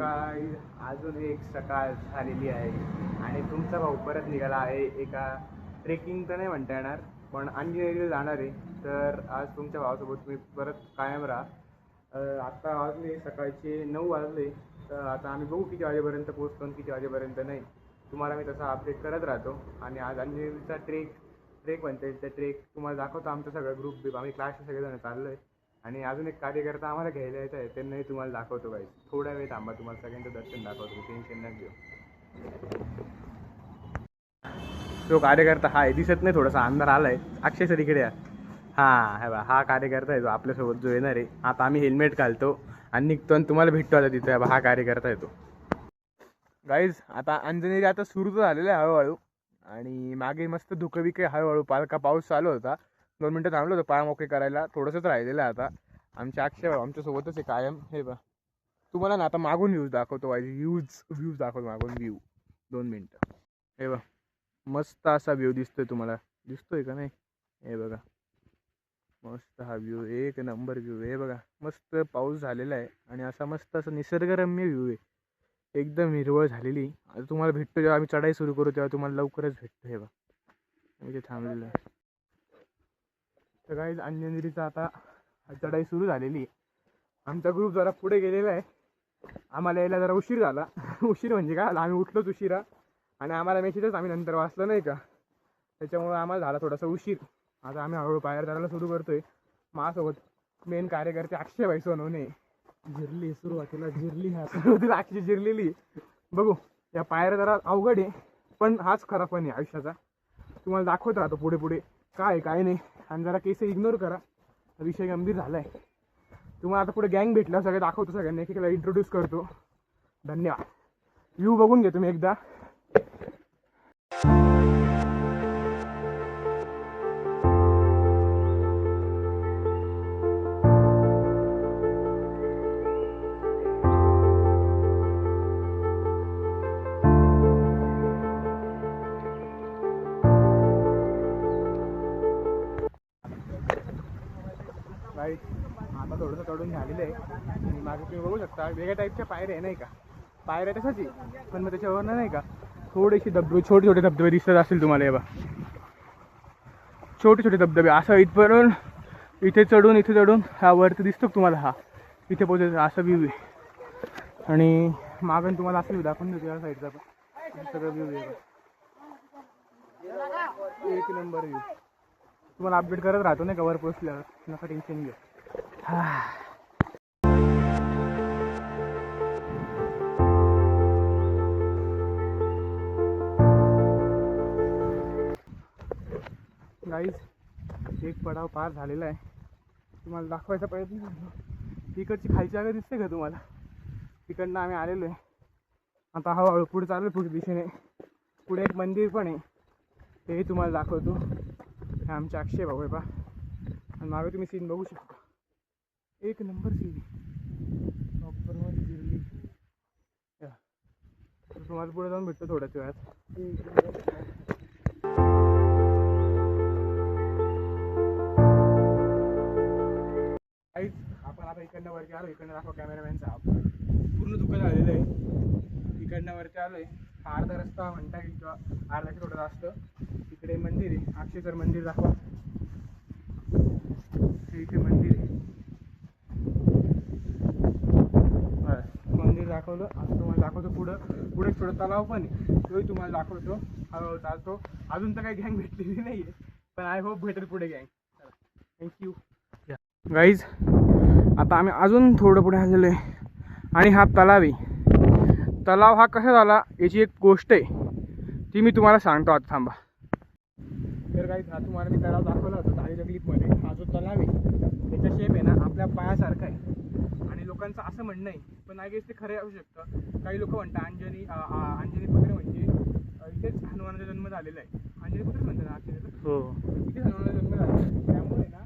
सकाळी अजून एक सकाळ झालेली आहे आणि तुमचा भाऊ परत निघाला आहे एका ट्रेकिंग तर नाही म्हणता येणार पण अंजनेरीला जाणार आहे. तर आज तुमच्या भावासोबत तुम्ही परत कायम राहा. आत्ता वाजले सकाळचे 9 वाजले. तर आता आम्ही बघू किती वाजेपर्यंत पोहोचतो आणि किती वाजेपर्यंत नाही. तुम्हाला मी तसा अपडेट करत राहतो. आणि आज अंजनेरीचा ट्रेक म्हणता येईल, त्या ट्रेक तुम्हाला दाखवतो. आमचा सगळा ग्रुप आम्ही क्लासचे सगळेजण चाललो आहे आणि अजून एक कार्यकर्ता आम्हाला घ्यायला येत आहे, त्यांनाही तुम्हाला दाखवतो. काही थोडा वेळ थांबा, तुम्हाला सगळ्यांचं दर्शन दाखवतो, टेन्शन न घेऊ. तो कार्यकर्ता हा आहे, दिसत नाही, थोडासा अंधार आलाय. अक्षय सर इकडे हा कार्यकर्ता आहे जो आपल्यासोबत जो येणार आहे. आता आम्ही हेल्मेट घालतो आणि निघतो आणि तुम्हाला भेटतो आता तिथे. हा कार्यकर्ता आहे तो. गाईज आता अंजनेरी आता सुरू तर झालेलं आहे हळूहळू आणि मागे मस्त धुकं बिकं हळूहळू पालका पाऊस चालू होता. 2 मिनटं थांबलो होतो पाय मोकळे करायला, थोडंसंच राहिलेलं आहे आता. आमच्या अक्षय आमच्यासोबतच आहे कायम. हे बा तुम्हाला ना आता मागून व्ह्यूज दाखवतो. व्ह्यूज दाखवतो मागून व्ह्यू. 2 मिनटं. हे बा मस्त असा व्ह्यू दिसतोय तुम्हाला, दिसतोय का नाही? हे बघा मस्त हा व्ह्यू, एक नंबर व्ह्यू. हे बघा मस्त पाऊस झालेला आहे आणि असा मस्त असा निसर्गरम्य व्ह्यू आहे, एकदम हिरवळ झालेली. आता तुम्हाला भेटतो जेव्हा आम्ही चढाई सुरू करू तेव्हा तुम्हाला लवकरच भेटतो. हे बघा मी ते थांबलेलं आहे. तर काही अंजनेरीचा आता चढाई सुरू झालेली. आमचा ग्रुप जरा पुढे गेलेला आहे. आम्हाला यायला जरा उशीर झाला. उशीर म्हणजे का, आम्ही उठलोच उशिरा आणि आम्हाला मेसेजच आम्ही नंतर वाचलं नाही का, त्याच्यामुळे आम्हाला झाला थोडासा उशीर. आता आम्ही हळूहळू पायऱ्या चढायला सुरू करतोय. माझ्यासोबत मेन कार्यकर्ते अक्षयभाई सोनवणे. जिरली सुरुवातीला, जिरली सुरुवातीला अक्षय जिरलेली. बघू या पायऱ्या जरा अवघड आहे पण हाच खरा पण आहे आयुष्याचा. तुम्हाला दाखवत राहतो पुढे पुढे काय काय नाही. आणि जरा केस इग्नोर करा, विषय गंभीर झाला आहे. तुम्हाला आता पुढे गँग भेटल्यावर सगळं दाखवतो, सगळ्यांना एकेकाला इंट्रोड्यूस करतो. धन्यवाद. व्ह्यू बघून घे तुम्ही एकदा. आता थोडंसं चढून झालेलं आहे आणि मागे तुम्ही बघू शकता वेगळ्या टाईपच्या पायऱ्या आहे नाही का. पायऱ्या तशाची पण मग त्याच्यावरनं नाही का थोडेसे धबधबे, छोटे छोटे धबधबे दिसत असतील तुम्हाला. हे बघा छोटे छोटे धबधबे असं इथपर्यंत, इथे चढून हा वरती दिसतो तुम्हाला. हा इथे पोहोचायचं असा व्ह्यू आहे आणि मागून तुम्हाला असं व्ह्यू दाखवून देतो या साईडचा पण सगळं व्ह्यू आहे. एक नंबर व्ह्यू. तुम्हाला अपडेट करत राहतो नाही का वर पोचल्यावर, नका टेन्शन घेऊ. गाईज एक पडाव पार झालेला आहे, तुम्हाला दाखवायचा प्रयत्न करतो. इकडची खालची जागा दिसते का तुम्हाला? तिकडनं आम्ही आलेलो आहे. आता हळूहळू पुढे चालू आहे, पुढे दिशेने. पुढे एक मंदिर पण आहे, तेही तुम्हाला दाखवतो. हे आमचे अक्षय भाऊ आहे पा. आणि मागे तुम्ही सीन बघू शकता, एक नंबर सीन प्रॉपरमध्ये जिरली. तुम्हाला पुढे जाऊन भेटतो थोड्याच वेळात. आपण आता इकडनं वरती आलो. इकडनं दाखवा कॅमेरामॅनचा. पूर्ण दुःख झालेलं आहे. इकडनं वरती आलो आहे. हा अर्धा रस्ता म्हणता येईल किंवा अर्धाचे थोडं जास्त. इकडे मंदिर आहे, अक्षयसर मंदिर दाखवा. इथे मंदिर आहे, मंदिर दाखवलं. आता तुम्हाला दाखवतो पुढे थोडं तलाव पण आहे, तोही तुम्हाला दाखवतो. हळूहळू चालतो. अजून तर काही गँग भेटलेली नाही आहे पण आय होप भेटेल पुढे गँग. Thank you guys. आता आम्ही अजून थोडं पुढे आलेलो आहे आणि हा तलाव आहे. तलाव हा कसा झाला याची एक गोष्ट आहे, ती मी तुम्हाला सांगतो आता. थांबा. तर गाईज हा तुम्हाला मी तलाव दाखवला होता तारीच्या क्लिपमध्ये. हा जो तलाव आहे त्याचा शेप आहे ना आपल्या पायासारखा आहे आणि लोकांचं असं म्हणणं आहे, पण आय गेस ते खरं असू शकतं. काही लोक म्हणतात अंजनी पुत्र म्हणजे इथेच हनुमानाचा जन्म झालेला आहे. अंजनी पुत्र म्हणतात ना अक्षयला. हो, इथेच हनुमानाचा जन्म झालेला आहे. त्यामुळे ना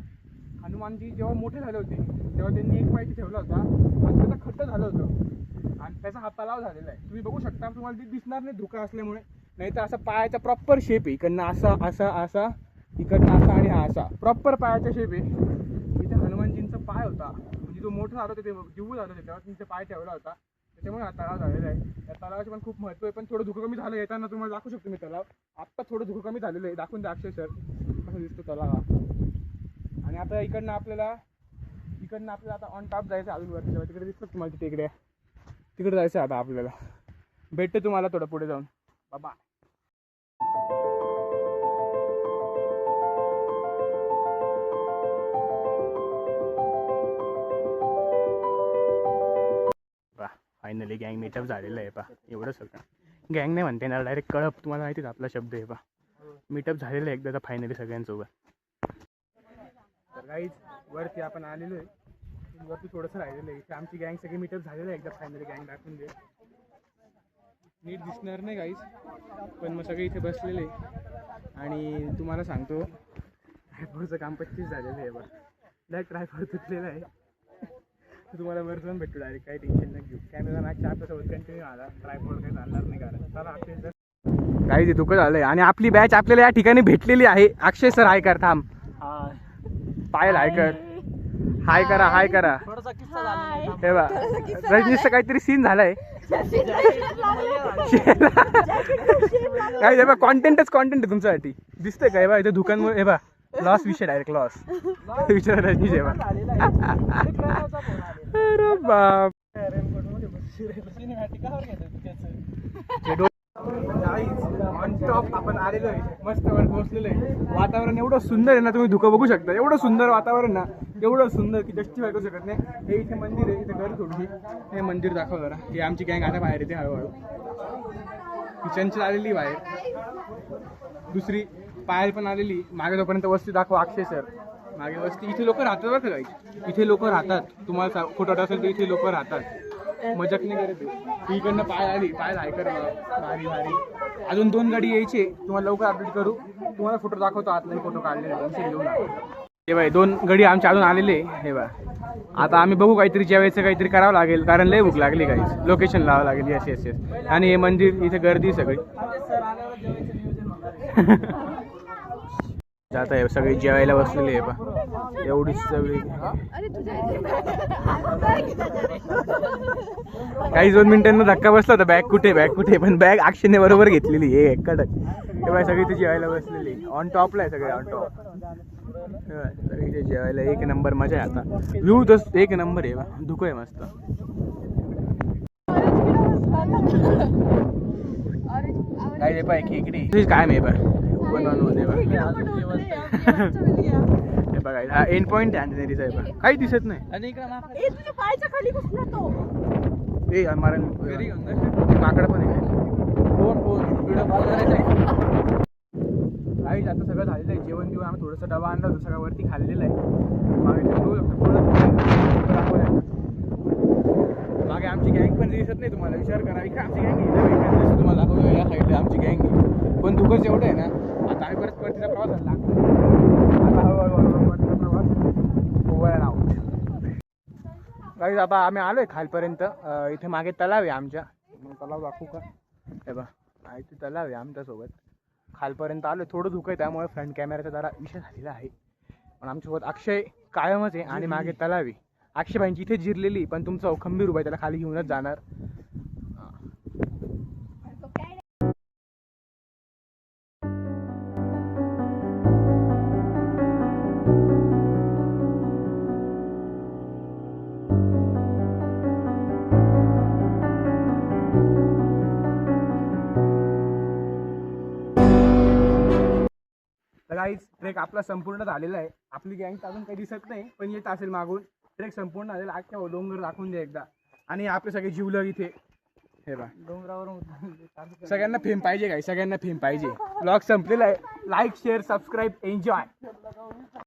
हनुमानजी जेव्हा मोठे झाले होते तेव्हा त्यांनी एक पाय ठेवला होता आणि त्याचा खड्डा झालं होतं आणि त्याचा हा तलाव झालेला आहे. तुम्ही बघू शकता. तुम्हाला ते दिसणार नाही धुका असल्यामुळे, नाही तर असा पायाचा प्रॉपर शेप आहे. इकडनं असा असा असा, इकडनं असा आणि हा असा प्रॉपर पायाचा शेप आहे. इथे हनुमानजींचा पाय होता, म्हणजे जो मोठा झाला होता ते जीव झालं होते तेव्हा त्यांचा पाय ठेवला होता त्याच्यामुळे हा तलाव झालेला आहे. या तलावाचे पण खूप महत्त्व आहे. पण थोडं धुकं कमी झालं, येताना तुम्हाला दाखवू शकतो मी तलाव. आत्ता थोडं धुकं कमी झालेलं आहे, दाखवून द्या अक्षय सर कसं दिसतो तलाव हा. आणि आता इकडनं आपल्याला आता ऑन टॉप जायचं अजून वरती जाऊ. तिकडे दिसतं तुम्हाला तिकडे जायचं आता आपल्याला. भेटते तुम्हाला थोडं पुढे जाऊन. बाबा फायनली गँग मीटअप झालेलं आहे. एवढं सगळं गँग नाही म्हणते ना, डायरेक्ट कळप. तुम्हाला माहितीच आपला शब्द आहे. मीटअप झालेलं आहे एकदा फायनली सगळ्यांसोबत. तर काहीच वरती आपण आलेलो आहे. वरती थोडंसं राहिलेलं आहे. आमची गँग सगळी मीटअप झालेलं आहे एकदा फायनली. गँग दाखवून दे. नीट दिसणार नाही काहीच, पण मग सगळे इथे बसलेले. आणि तुम्हाला सांगतो ट्रायपॉडचं काम 25 झालेलं आहे. डायरेक्ट ट्रायपॉड तुटलेलं आहे. तुम्हाला वर जाऊन भेटतो डायरेक्ट. काही टेन्शन नाही घेऊ. कॅमेरा मॅचच्या आपल्यासोबत कंटिन्यू आला. ट्रायपॉड काही चालणार नाही कारण चला आपल्या काही दुःख झालंय. आणि आपली बॅच आपल्याला या ठिकाणी भेटलेली आहे. अक्षय सर हाय कर. थांब पायल हाय कर. हाय करा हाय करा. हे बा रजनीशचा काहीतरी सीन झालाय. काय कॉन्टेंटच कॉन्टेंट आहे तुमच्यासाठी. दिसतंय का? हे बा इथे दुकानमुळे हे बा लॉस विषय डायरेक्ट लॉस विचार रजनीश. हे बा अरे बाप ऑन टॉप आपण आलेलो आहे. मस्त वर पोहोचलेलो आहे. वातावरण एवढं सुंदर आहे ना, तुम्ही धुकं बघू शकता. एवढं सुंदर वातावरण ना, एवढं सुंदर की जस्टिफाय करू शकत नाही. हे इथे मंदिर आहे. इथे घर थोडीशी हे मंदिर दाखव जरा. हे आमची गँग आता बाहेर येते हळूहळू. किचनची आलेली बाहेर. दुसरी पायल पण आलेली. मागे जोपर्यंत वस्ती दाखव अक्षय सर. मागे वस्ती. इथे लोक राहतात बरं का. इथे लोक राहतात. तुम्हाला खोटं असेल तर इथे लोक राहतात. मजाक नाही करत. इकडनं पाय आली. पाय ऐकर भारी भारी. अजून 2 गाडी यायची. तुम्हाला लवकर अपडेट करू. तुम्हाला फोटो दाखवतो. आतमध्ये फोटो काढलेले घेऊन. हे बाई 2 गाडी आमच्या अजून आलेले. हे बा आता आम्ही बघू काहीतरी जेवायचं काहीतरी करावं लागेल कारण लय भूक लागली. काहीच लोकेशन लावावं लागेल. Yes yes yes. आणि हे मंदिर इथे गर्दी सगळी. जात आहे सगळी जेवायला बसलेली आहे. पा एवढीच सगळी. काही 2 मिनिटांना धक्का बसला होता. बॅग कुठे पण बॅग अक्षयने बरोबर घेतलेली आहे कडक. तेव्हा सगळी इथे जेवायला बसलेली. ऑन टॉपला आहे सगळे. ऑन टॉप सगळी इथे जेवायला. एक नंबर मजा आहे. आता व्ह्यू तर एक नंबर आहे. धुकं आहे मस्त. काय पाय खेकडी काय नाही बा बनवून हे बघा. हा एंड पॉईंट आहे अंजनेरीचा. आहे बा काही दिसत नाही. माकड पण आहे. काही आता सगळं झालेलं आहे. जेवण देऊन आम्ही थोडंसं डबा आणला होता. सगळं वरती खाल्लेलं आहे. मागे आमची गँग पण दिसत नाही तुम्हाला. विचार करा इकडे आमची गँग तुम्हाला दाखवतो. या साईडला आमची गँग. पण दुःखच एवढं आहे ना. आता आम्ही परत परतीचा प्रवास झाला. आता हळूहळू परतीचा प्रवास ओव्हर अँड आउट. काही आता आम्ही आलो आहे खालपर्यंत. इथे मागे तलाव आहे आमच्या. तलाव दाखवू का? हे बा इथे तलाव आहे आमच्यासोबत. खालपर्यंत आलो. थोडं धुकं आहे त्यामुळे फ्रंट कॅमेराचा जरा विषय झालेला आहे. पण आमच्यासोबत अक्षय कायमच आहे. आणि मागे तलाव आहे. अक्षयबाईंची इथे जिरलेली. पण तुमचा खंबीर उभा आहे. त्याला खाली घेऊनच जाणार. गाईज ट्रेक आपला संपूर्ण झालेला आहे. आपली गँग अजून काही दिसत नाही पण येत असेल मागून. ट्रेक संपूर्ण झालेला. अख्ख्या डोंगर दाखवून द्या एकदा. आणि आपले सगळे जीवलग इथे. हे बा डोंगरावर सगळ्यांना फेम पाहिजे. काय सगळ्यांना फेम पाहिजे. ब्लॉग संपलेला आहे. Like share subscribe enjoy.